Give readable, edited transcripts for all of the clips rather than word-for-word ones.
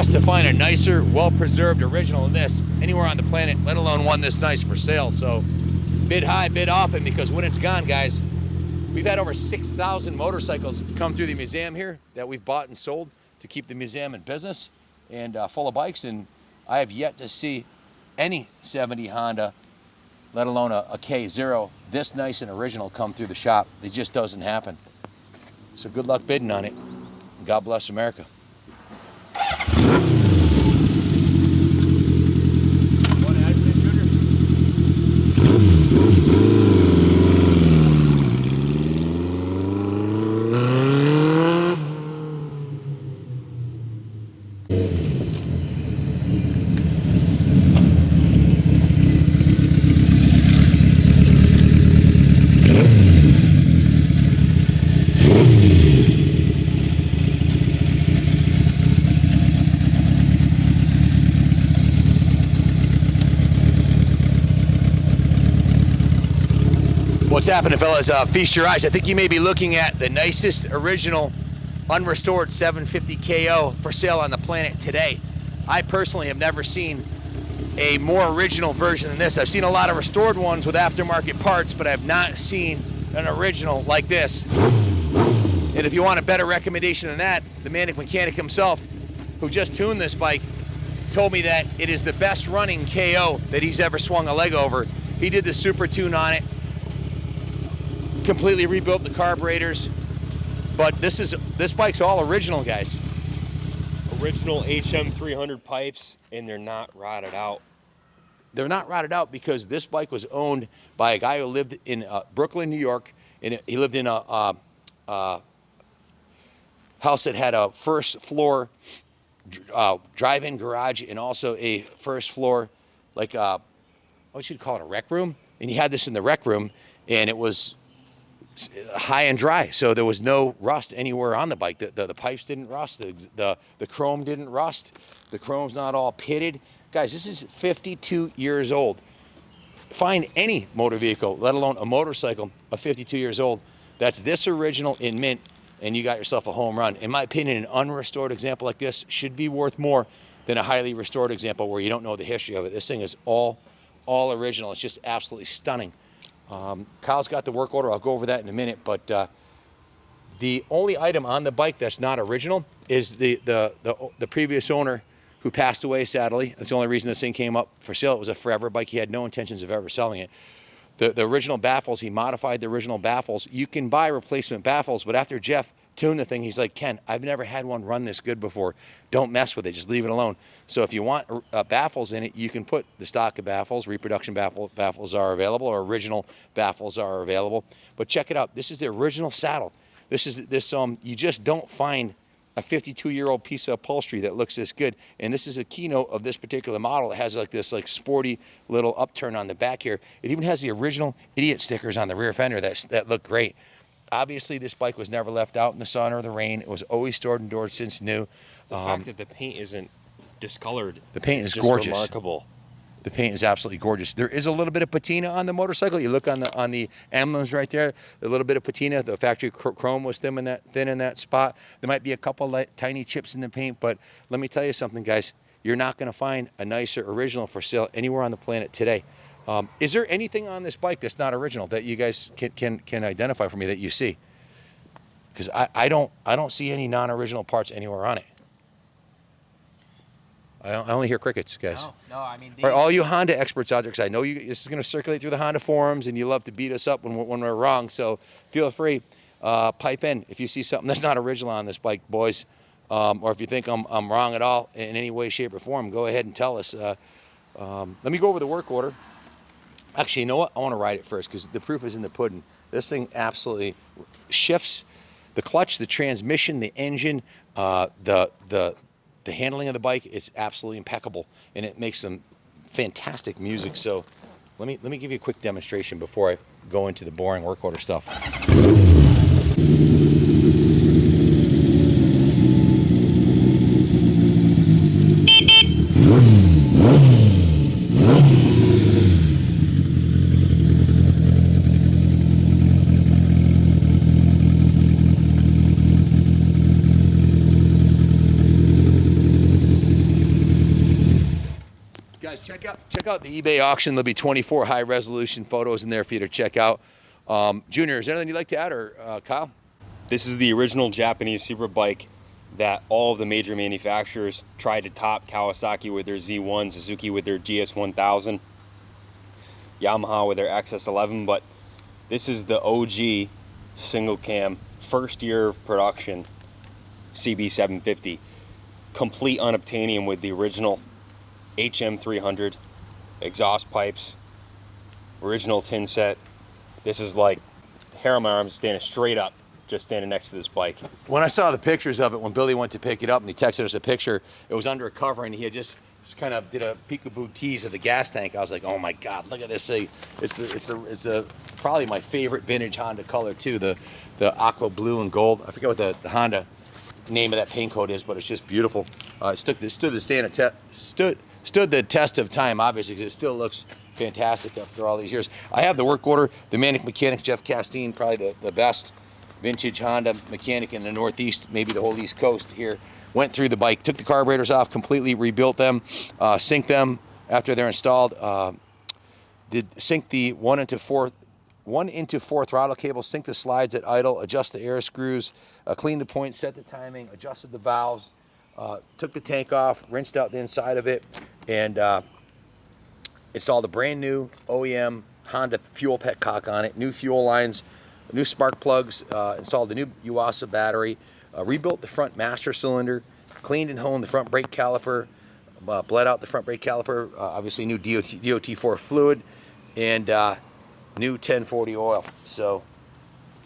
To find a nicer, well-preserved original than this anywhere on the planet, let alone one this nice for sale. So bid high, bid often, because when it's gone, guys, we've had over 6,000 motorcycles come through the museum here that we've bought and sold to keep the museum in business and full of bikes, and I have yet to see any 70 Honda, let alone a K0, this nice and original come through the shop. It just doesn't happen. So good luck bidding on it. God bless America. What's happening, fellas? Feast your eyes. I think you may be looking at the nicest original unrestored 750 KO for sale on the planet today. I personally have never seen a more original version than this. I've seen a lot of restored ones with aftermarket parts, but I've not seen an original like this. And if you want a better recommendation than that, the Manic Mechanic himself, who just tuned this bike, told me that it is the best running KO that he's ever swung a leg over. He did the super tune on it, completely rebuilt the carburetors, but this bike's all original, guys. Original HM300 pipes, and they're not rotted out. They're not rotted out because this bike was owned by a guy who lived in Brooklyn, New York, and he lived in a house that had a first floor drive-in garage and also a first floor, like what you'd call it, a rec room. And he had this in the rec room, and it was high and dry, so there was no rust anywhere on the bike. The pipes didn't rust, the chrome didn't rust, the chrome's not all pitted. Guys, this is 52 years old. Find any motor vehicle, let alone a motorcycle, of 52 years old, that's this original in mint, and you got yourself a home run. In my opinion, an unrestored example like this should be worth more than a highly restored example where you don't know the history of it. This thing is all original. It's just absolutely stunning. Kyle's got the work order. I'll go over that in a minute, but the only item on the bike that's not original is the previous owner who passed away, sadly. That's the only reason this thing came up for sale. It was a forever bike. He had no intentions of ever selling it. The original baffles, he modified the original baffles. You can buy replacement baffles, but after Jeff tuned the thing, he's like, Ken, I've never had one run this good before. Don't mess with it. Just leave it alone. So if you want baffles in it, you can put the stock of baffles. Reproduction baffles are available, or original baffles are available. But check it out. This is the original saddle. You just don't find a 52-year-old piece of upholstery that looks this good. And this is a keynote of this particular model. It has like this sporty little upturn on the back here. It even has the original idiot stickers on the rear fender that look great. Obviously, this bike was never left out in the sun or the rain. It was always stored indoors since new. The fact that the paint isn't discolored. The paint is just gorgeous. Remarkable. The paint is absolutely gorgeous. There is a little bit of patina on the motorcycle. You look on the emblems right there, a little bit of patina. The factory chrome was thin in that spot. There might be a couple tiny chips in the paint, but let me tell you something, guys. You're not going to find a nicer original for sale anywhere on the planet today. Is there anything on this bike that's not original that you guys can identify for me that you see? Because I don't see any non-original parts anywhere on it. I only hear crickets, guys. No, I mean... All right, all you Honda experts out there, because I know this is going to circulate through the Honda forums, and you love to beat us up when we're wrong, so feel free, pipe in if you see something that's not original on this bike, boys, or if you think I'm wrong at all in any way, shape, or form, go ahead and tell us. Let me go over the work order. Actually, you know what? I want to ride it first, because the proof is in the pudding. This thing absolutely shifts. the clutch, the transmission, the engine, the handling of the bike is absolutely impeccable, and it makes some fantastic music. So let me give you a quick demonstration before I go into the boring work order stuff. Guys, check out the eBay auction. There'll be 24 high resolution photos in there for you to check out. Junior, is there anything you'd like to add, or Kyle? This is the original Japanese super bike that all of the major manufacturers tried to top. Kawasaki with their Z1, Suzuki with their GS1000, Yamaha with their XS11, but this is the OG single cam, first year of production CB750, complete unobtainium with the original HM300 exhaust pipes, original tin set. This is like hair on my arms standing straight up, just standing next to this bike. When I saw the pictures of it, when Billy went to pick it up and he texted us a picture, it was under a cover and he had just kind of did a peekaboo tease of the gas tank. I was like, oh my God, look at this thing. It's probably my favorite vintage Honda color too, the aqua blue and gold. I forget what the Honda name of that paint coat is, but it's just beautiful. It stood the test of time, obviously, because it still looks fantastic after all these years. I have the work order. The Manic Mechanic, Jeff Castine, probably the best vintage Honda mechanic in the Northeast, maybe the whole East Coast here. Went through the bike, took the carburetors off, completely rebuilt them, synced them after they're installed. Did sync the 1-into-4 throttle cable, sync the slides at idle, adjust the air screws, clean the points, set the timing, adjusted the valves, took the tank off, rinsed out the inside of it, and installed a brand new OEM Honda fuel petcock on it, new fuel lines, new spark plugs, installed the new Yuasa battery, rebuilt the front master cylinder, cleaned and honed the front brake caliper, bled out the front brake caliper, obviously new DOT4 fluid, and new 1040 oil. So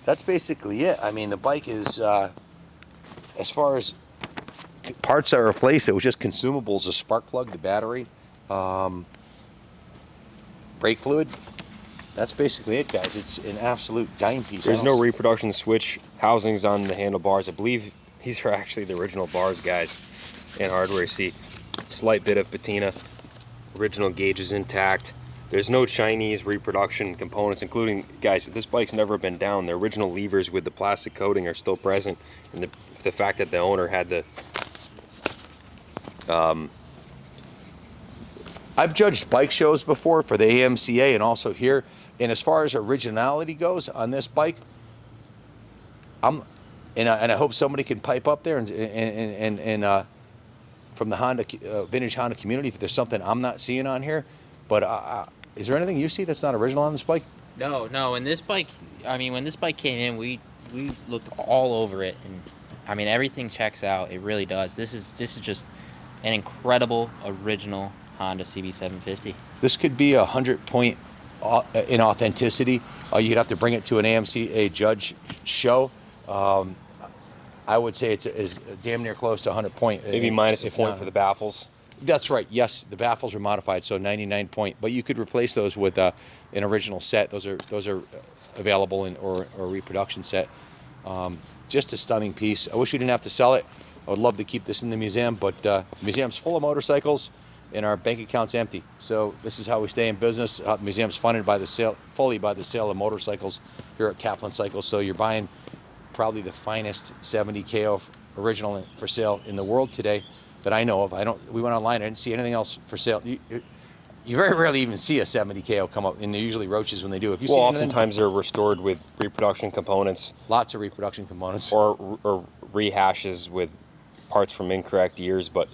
that's basically it. I mean, the bike is, as far as parts that are replaced, it was just consumables, the spark plug, the battery, brake fluid. That's basically it, guys. It's an absolute dime piece. There's no reproduction switch housings on the handlebars. I believe these are actually the original bars, guys, and hardware. See, slight bit of patina, original gauges intact. There's no Chinese reproduction components, including, guys, this bike's never been down. The original levers with the plastic coating are still present, and the fact that the owner had the I've judged bike shows before for the AMCA and also here, and as far as originality goes on this bike, and I hope somebody can pipe up there and from the Honda vintage Honda community if there's something I'm not seeing on here. But is there anything you see that's not original on this bike? No. And this bike, I mean, when this bike came in, we looked all over it, and I mean, everything checks out. It really does. This is just an incredible original Honda CB750. This could be 100 point in authenticity. You'd have to bring it to an AMCA judge show. I would say it's damn near close to 100 point. maybe minus a point for the baffles. That's right. Yes, the baffles are modified, so 99 point. But you could replace those with an original set. Those are available in or reproduction set. Just a stunning piece. I wish we didn't have to sell it. I would love to keep this in the museum, but the museum's full of motorcycles and our bank account's empty. So this is how we stay in business. The museum's funded by fully by the sale of motorcycles here at Kaplan Cycles. So you're buying probably the finest 70 KO original for sale in the world today that I know of. We went online, I didn't see anything else for sale. You very rarely even see a 70 KO come up, and they're usually Roaches when they do. If you see oftentimes they're restored with reproduction components. Lots of reproduction components. Or rehashes with parts from incorrect years, but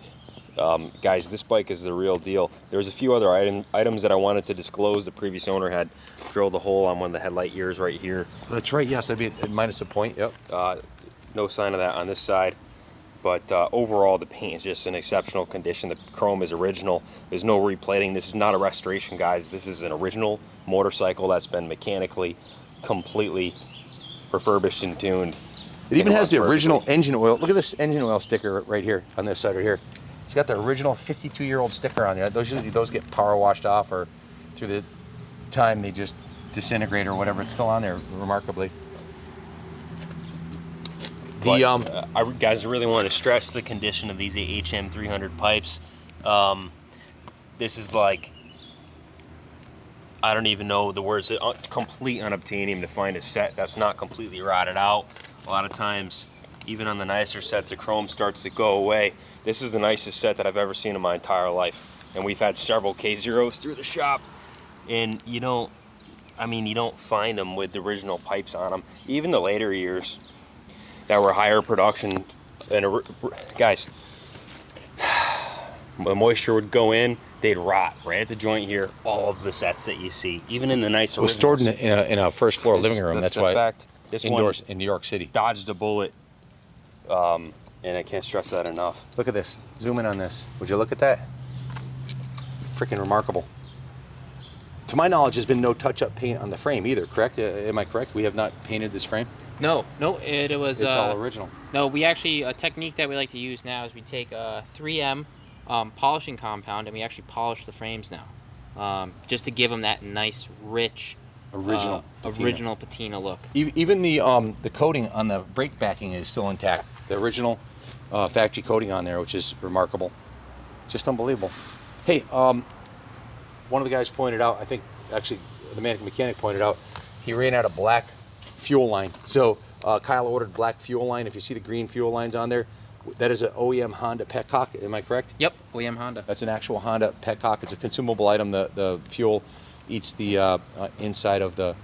guys, this bike is the real deal. There's a few other items that I wanted to disclose. The previous owner had drilled a hole on one of the headlight ears right here. That's right, yes, that'd be minus a point, yep. No sign of that on this side, but overall the paint is just in exceptional condition. The chrome is original. There's no replating. This is not a restoration, guys. This is an original motorcycle that's been mechanically completely refurbished and tuned. It even has the runs original perfectly. engine oil. Look at this engine oil sticker right here on this side right here. It's got the original 52-year-old sticker on there. Those get power washed off, or through the time they just disintegrate or whatever. It's still on there, remarkably. I guys really want to stress the condition of these HM 300 pipes. This is like, I don't even know the words, complete unobtainium to find a set that's not completely rotted out. A lot of times, even on the nicer sets, the chrome starts to go away. This is the nicest set that I've ever seen in my entire life. And we've had several K0s through the shop. And you don't find them with the original pipes on them. Even the later years that were higher production. And guys, the moisture would go in, they'd rot right at the joint here. All of the sets that you see, even in the nice It was stored in a first floor living room. That's why fact. This indoors one in New York City. dodged a bullet, and I can't stress that enough. Look at this. Zoom in on this. Would you look at that? Freaking remarkable. To my knowledge, there's been no touch-up paint on the frame either, correct? Am I correct? We have not painted this frame? No, it was. It's all original. No, we actually, a technique that we like to use now is we take a 3M polishing compound and we actually polish the frames now, just to give them that nice, rich, original patina look. Even the coating on the brake backing is still intact. The original factory coating on there, which is remarkable. Just unbelievable. Hey, one of the guys pointed out, I think actually the mechanic pointed out, he ran out of black fuel line. So Kyle ordered black fuel line. If you see the green fuel lines on there, that is an OEM Honda petcock. Am I correct? Yep, OEM Honda. That's an actual Honda petcock. It's a consumable item. The fuel eats the inside of the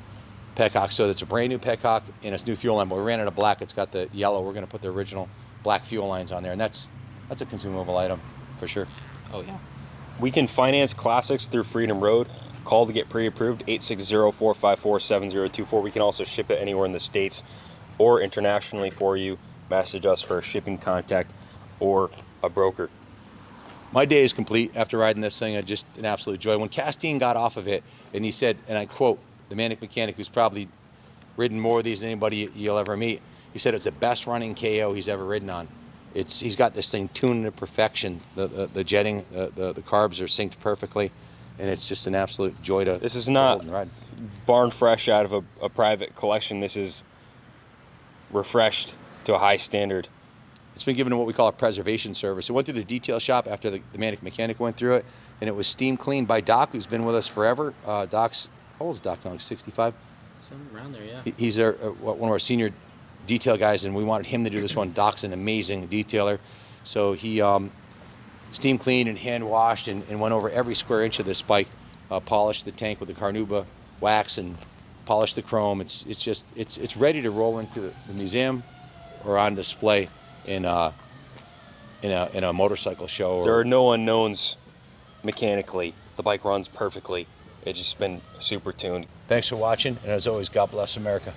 petcock. So it's a brand new petcock and it's new fuel line. But we ran out of black. It's got the yellow. We're going to put the original black fuel lines on there, and that's a consumable item for sure. Oh yeah. We can finance classics through Freedom Road. Call to get pre-approved, 860-454-7024. We can also ship it anywhere in the States or internationally for you. Message us for a shipping contact or a broker. My day is complete after riding this thing. Just an absolute joy. When Castine got off of it, and he said, and I quote, the mechanic who's probably ridden more of these than anybody you'll ever meet, he said it's the best running KO he's ever ridden on. He's got this thing tuned to perfection. The jetting, the carbs are synced perfectly, and it's just an absolute joy to. This is not ride. Barn fresh out of a private collection. This is refreshed to a high standard. It's been given to what we call a preservation service. It went through the detail shop after the mechanic went through it, and it was steam cleaned by Doc, who's been with us forever. Doc's, how old is Doc now? Like 65? Somewhere around there, yeah. He's one of our senior detail guys, and we wanted him to do this one. Doc's an amazing detailer. So he steam cleaned and hand washed and went over every square inch of this bike, polished the tank with the Carnauba wax and polished the chrome. It's ready to roll into the museum or on display in a motorcycle show. There are no unknowns mechanically. The bike runs perfectly. It's just been super tuned. Thanks for watching, and as always, God bless America.